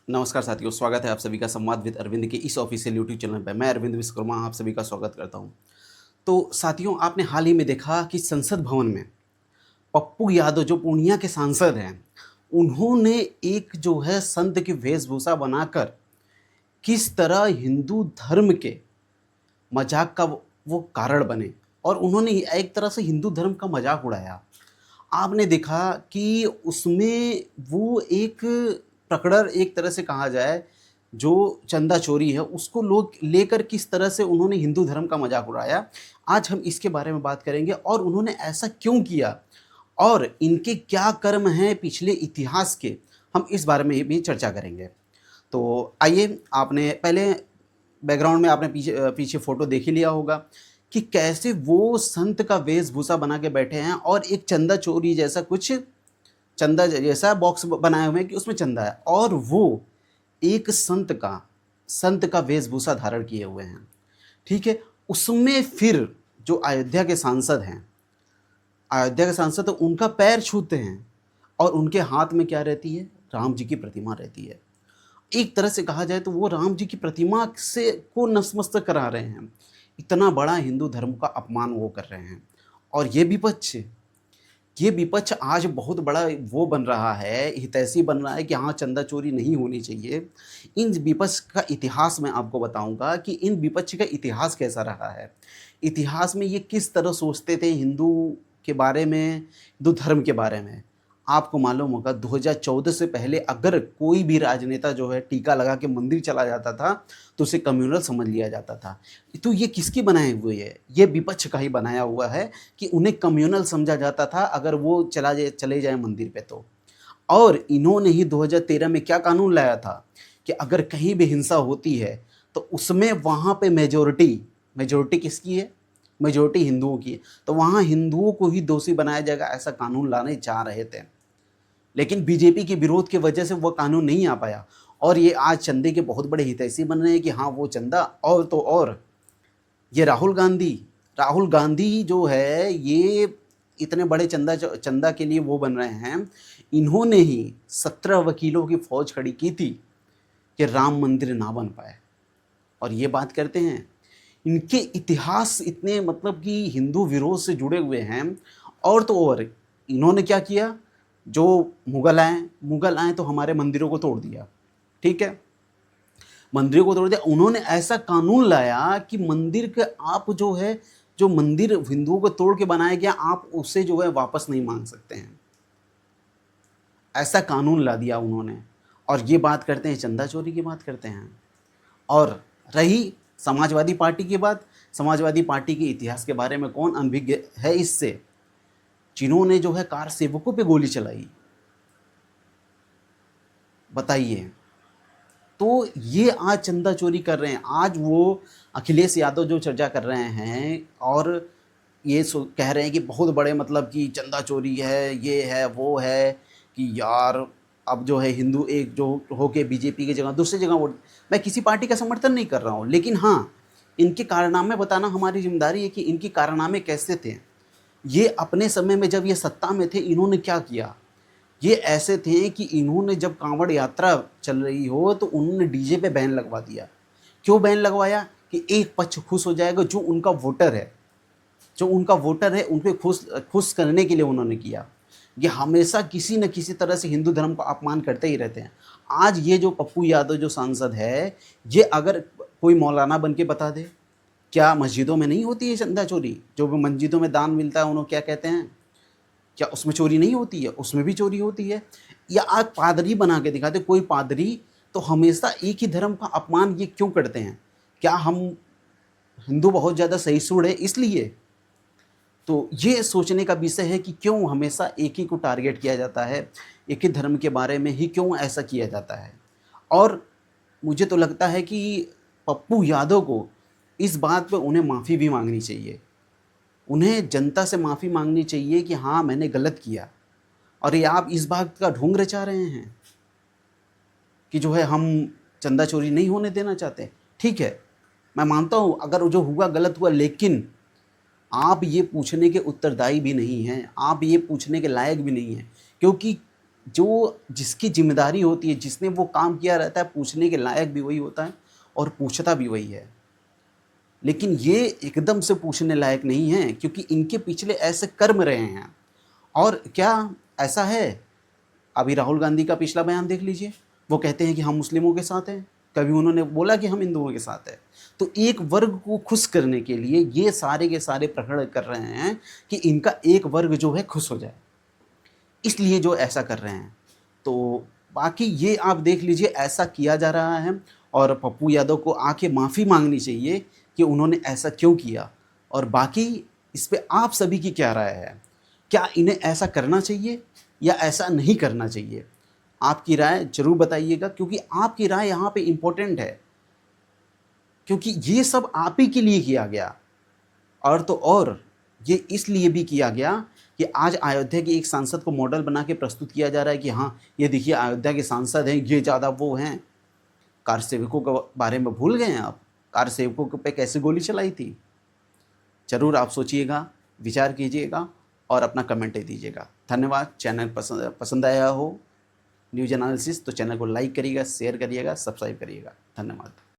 नमस्कार साथियों, स्वागत है आप सभी का संवाद विद अरविंद के इस ऑफिशियल यूट्यूब चैनल पे। मैं अरविंद विश्वकर्मा आप सभी का स्वागत करता हूं। तो साथियों, आपने हाल ही में देखा कि संसद भवन में पप्पू यादव जो पूर्णिया के सांसद हैं, उन्होंने एक जो है संत की वेशभूषा बनाकर किस तरह हिंदू धर्म के मजाक का वो कारण बने और उन्होंने एक तरह से हिंदू धर्म का मजाक उड़ाया। आपने देखा कि उसमें वो एक प्रकरण, एक तरह से कहा जाए, जो चंदा चोरी है उसको लोग लेकर किस तरह से उन्होंने हिंदू धर्म का मजाक उड़ाया। आज हम इसके बारे में बात करेंगे और उन्होंने ऐसा क्यों किया और इनके क्या कर्म हैं पिछले इतिहास के, हम इस बारे में भी चर्चा करेंगे। तो आइए, आपने पहले बैकग्राउंड में आपने पीछे पीछे फोटो देख ही लिया होगा कि कैसे वो संत का वेशभूषा बना के बैठे हैं और एक चंदा चोरी जैसा कुछ, चंदा जैसा बॉक्स बनाए हुए हैं कि उसमें चंदा है और वो एक संत का वेशभूषा धारण किए हुए हैं। ठीक है, उसमें फिर जो अयोध्या के सांसद तो उनका पैर छूते हैं और उनके हाथ में क्या रहती है? राम जी की प्रतिमा रहती है। एक तरह से कहा जाए तो वो राम जी की प्रतिमा से को नतमस्तक करा रहे हैं। इतना बड़ा हिंदू धर्म का अपमान वो कर रहे हैं और ये विपक्ष आज बहुत बड़ा वो बन रहा है, हितैषी बन रहा है कि हाँ, चंदा चोरी नहीं होनी चाहिए। इन विपक्ष का इतिहास मैं आपको बताऊंगा कि इन विपक्ष का इतिहास कैसा रहा है। इतिहास में ये किस तरह सोचते थे हिंदू के बारे में, हिंदू धर्म के बारे में। आपको मालूम होगा 2014 से पहले अगर कोई भी राजनेता जो है टीका लगा के मंदिर चला जाता था तो उसे कम्युनल समझ लिया जाता था। तो ये किसकी बनाई हुई है? ये विपक्ष का ही बनाया हुआ है कि उन्हें कम्युनल समझा जाता था अगर वो चले जाए मंदिर पे तो। और इन्होंने ही 2013 में क्या कानून लाया था कि अगर कहीं भी हिंसा होती है तो उसमें वहाँ पे मेजोरिटी किसकी है? मेजोरिटी हिंदुओं की है, तो वहाँ हिंदुओं को ही दोषी बनाया जाएगा, ऐसा कानून लाने चाह रहे थे। लेकिन बीजेपी के विरोध की वजह से वो कानून नहीं आ पाया और ये आज चंदे के बहुत बड़े हितैषी बन रहे हैं कि हाँ, वो चंदा। और तो और ये राहुल गांधी जो है, ये इतने बड़े चंदा के लिए वो बन रहे हैं। इन्होंने ही 17 वकीलों की फौज खड़ी की थी कि राम मंदिर ना बन पाए। और ये बात करते हैं, इनके इतिहास इतने मतलब कि हिंदू विरोध से जुड़े हुए हैं। और तो और इन्होंने क्या किया? जो मुगल आए तो हमारे मंदिरों को तोड़ दिया। ठीक है, मंदिरों को तोड़ दिया। उन्होंने ऐसा कानून लाया कि मंदिर के आप जो है, जो मंदिर हिंदुओं को तोड़ के बनाया गया, आप उसे जो है वापस नहीं मांग सकते हैं। ऐसा कानून ला दिया उन्होंने। और ये बात करते हैं, चंदा चोरी की बात करते हैं। और रही समाजवादी पार्टी की बात, समाजवादी पार्टी के इतिहास के बारे में कौन अनभिज्ञ है इससे, जिन्होंने जो है कार सेवकों पे गोली चलाई। बताइए। तो ये आज चंदा चोरी कर रहे हैं। आज वो अखिलेश यादव जो चर्चा कर रहे हैं और ये कह रहे हैं कि बहुत बड़े मतलब कि चंदा चोरी है, ये है वो है, कि यार अब जो है हिंदू एक जो होके बीजेपी की जगह दूसरी जगह वोट। मैं किसी पार्टी का समर्थन नहीं कर रहा हूँ, लेकिन हाँ, इनके कारनामे बताना हमारी जिम्मेदारी है कि इनके कारनामे कैसे थे। ये अपने समय में जब ये सत्ता में थे, इन्होंने क्या किया? ये ऐसे थे कि इन्होंने जब कांवड़ यात्रा चल रही हो तो उन्होंने डीजे पे बैन लगवा दिया। क्यों बैन लगवाया? कि एक पक्ष खुश हो जाएगा, जो उनका वोटर है उनको खुश खुश करने के लिए उन्होंने किया। ये हमेशा किसी न किसी तरह से हिंदू धर्म का अपमान करते ही रहते हैं। आज ये जो पप्पू यादव जो सांसद है, ये अगर कोई मौलाना बन के बता दे, क्या मस्जिदों में नहीं होती है चंदा चोरी? जो भी मस्जिदों में दान मिलता है उन्होंने क्या कहते हैं, क्या उसमें चोरी नहीं होती है? उसमें भी चोरी होती है। या आज पादरी बना के दिखाते, कोई पादरी, तो हमेशा एक ही धर्म का अपमान ये क्यों करते हैं? क्या हम हिंदू बहुत ज़्यादा सहिष्णु है इसलिए? तो ये सोचने का विषय है कि क्यों हमेशा एक ही को टारगेट किया जाता है, एक ही धर्म के बारे में ही क्यों ऐसा किया जाता है। और मुझे तो लगता है कि पप्पू यादव को इस बात पे उन्हें माफ़ी भी मांगनी चाहिए। उन्हें जनता से माफ़ी मांगनी चाहिए कि हाँ, मैंने गलत किया। और ये आप इस बात का ढोंग रचा रहे हैं कि जो है हम चंदा चोरी नहीं होने देना चाहते। ठीक है, मैं मानता हूँ अगर जो हुआ गलत हुआ, लेकिन आप ये पूछने के उत्तरदायी भी नहीं हैं, आप ये पूछने के लायक भी नहीं हैं। क्योंकि जो जिसकी ज़िम्मेदारी होती है, जिसने वो काम किया रहता है, पूछने के लायक भी वही होता है और पूछता भी वही है। लेकिन ये एकदम से पूछने लायक नहीं है, क्योंकि इनके पिछले ऐसे कर्म रहे हैं। और क्या ऐसा है? अभी राहुल गांधी का पिछला बयान देख लीजिए, वो कहते हैं कि हम मुस्लिमों के साथ हैं, कभी उन्होंने बोला कि हम हिंदुओं के साथ हैं? तो एक वर्ग को खुश करने के लिए ये सारे के सारे प्रकरण कर रहे हैं कि इनका एक वर्ग जो है खुश हो जाए, इसलिए जो ऐसा कर रहे हैं। तो बाकी ये आप देख लीजिए, ऐसा किया जा रहा है और पप्पू यादव को आके माफ़ी मांगनी चाहिए कि उन्होंने ऐसा क्यों किया। और बाकी इस पे आप सभी की क्या राय है? क्या इन्हें ऐसा करना चाहिए या ऐसा नहीं करना चाहिए? आपकी राय ज़रूर बताइएगा, क्योंकि आपकी राय यहाँ पे इम्पोर्टेंट है, क्योंकि ये सब आप ही के लिए किया गया। और तो और ये इसलिए भी किया गया कि आज अयोध्या के एक सांसद को मॉडल बना के प्रस्तुत किया जा रहा है कि हाँ, ये देखिए अयोध्या के सांसद हैं, ये ज़्यादा वो हैं। कार सेवकों के बारे में भूल गए हैं आप? कार सेवकों पे कैसे गोली चलाई थी? ज़रूर आप सोचिएगा, विचार कीजिएगा और अपना कमेंट दीजिएगा। धन्यवाद। चैनल पसंद पसंद आया हो न्यूज़ एनालिसिस तो चैनल को लाइक करिएगा, शेयर करिएगा, सब्सक्राइब करिएगा। धन्यवाद।